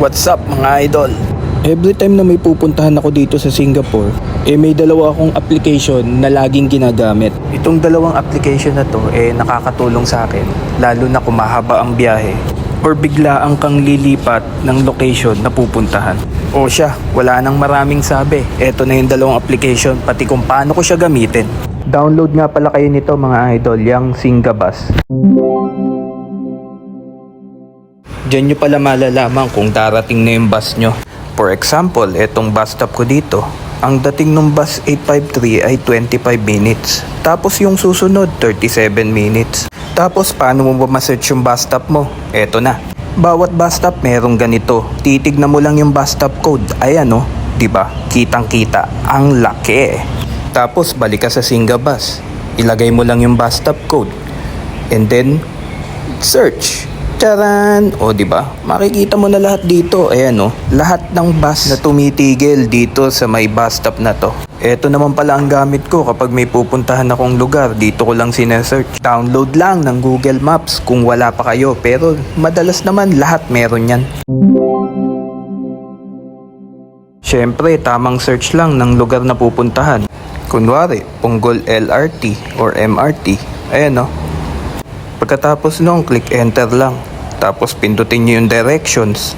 What's up mga idol? Every time na may pupuntahan ako dito sa Singapore, may dalawa akong application na laging ginagamit. Itong dalawang application na to nakakatulong sa akin, lalo na kung mahaba ang biyahe or biglaan kang lilipat ng location na pupuntahan. O siya, wala nang maraming sabi. Eto na yung dalawang application, pati kung paano ko siya gamitin. Download nga pala kayo nito mga idol, yung Singabus. Diyan nyo pala malalaman kung darating na yung bus nyo. For example, etong bus stop ko dito, ang dating ng bus 853 ay 25 minutes. Tapos yung susunod, 37 minutes. Tapos paano mo ba ma-search yung bus stop mo? Eto na. Bawat bus stop merong ganito. Titignan mo lang yung bus stop code. Ayan o, diba? Kitang-kita. Ang laki. Tapos balik ka sa Singabus. Ilagay mo lang yung bus stop code. And then, search. Charan! O diba? Makikita mo na lahat dito. Ayan o. Lahat ng bus na tumitigil dito sa may bus stop na to. Eto naman pala ang gamit ko kapag may pupuntahan akong lugar. Dito ko lang sinesearch. Download lang ng Google Maps kung wala pa kayo. Pero madalas naman lahat meron yan. Siyempre, tamang search lang ng lugar na pupuntahan. Kunwari, Punggol LRT or MRT. Ayan o. Pagkatapos nung click enter lang. Tapos pindutin nyo yung directions.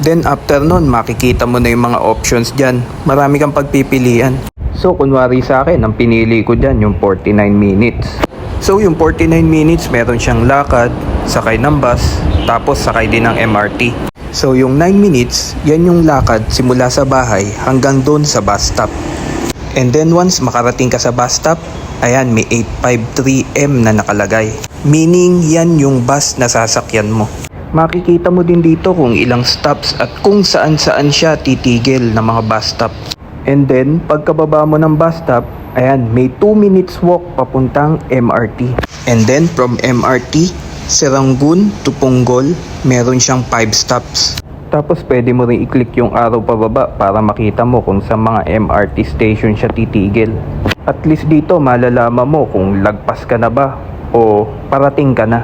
Then after nun, makikita mo na yung mga options dyan. Marami kang pagpipilian. So kunwari sa akin, ang pinili ko dyan yung 49 minutes. So yung 49 minutes, meron siyang lakad, sakay ng bus, tapos sakay din ng MRT. So yung 9 minutes, yan yung lakad simula sa bahay hanggang doon sa bus stop. And then once makarating ka sa bus stop, ayan, may 853M na nakalagay. Meaning, yan yung bus na sasakyan mo. Makikita mo din dito kung ilang stops at kung saan-saan siya titigil na mga bus stop. And then, pagkababa mo ng bus stop, ayan, may 2 minutes walk papuntang MRT. And then, from MRT, Serangoon to Punggol, meron siyang 5 stops. Tapos, pwede mo rin i-click yung arrow pababa para makita mo kung sa mga MRT station siya titigil. At least dito, malalaman mo kung lagpas ka na ba o parating ka na.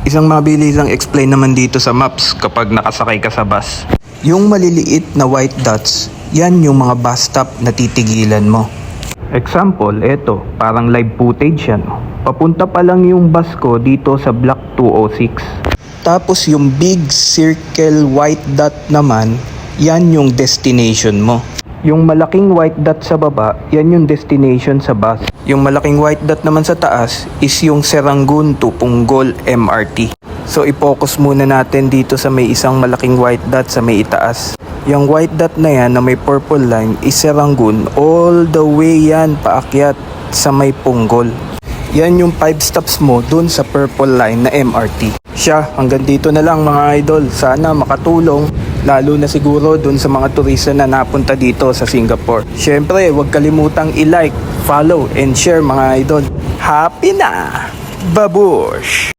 Isang mabilisang explain naman dito sa maps kapag nakasakay ka sa bus. Yung maliliit na white dots, yan yung mga bus stop na titigilan mo. Example, eto, parang live footage yan. Papunta pa lang yung bus ko dito sa block 206. Tapos yung big circle white dot naman, yan yung destination mo. Yung malaking white dot sa baba, yan yung destination sa bus. Yung malaking white dot naman sa taas is yung Serangoon to Punggol MRT. So i-focus muna natin dito sa may isang malaking white dot sa may itaas. Yung white dot na yan na may purple line is Serangoon, all the way yan paakyat sa may Punggol. Yan yung 5 stops mo dun sa purple line na MRT. Siya, hanggang dito na lang mga idol. Sana makatulong, lalo na siguro dun sa mga turista na napunta dito sa Singapore. Syempre, huwag kalimutang i-like, follow, and share mga idol. Happy na! Babush!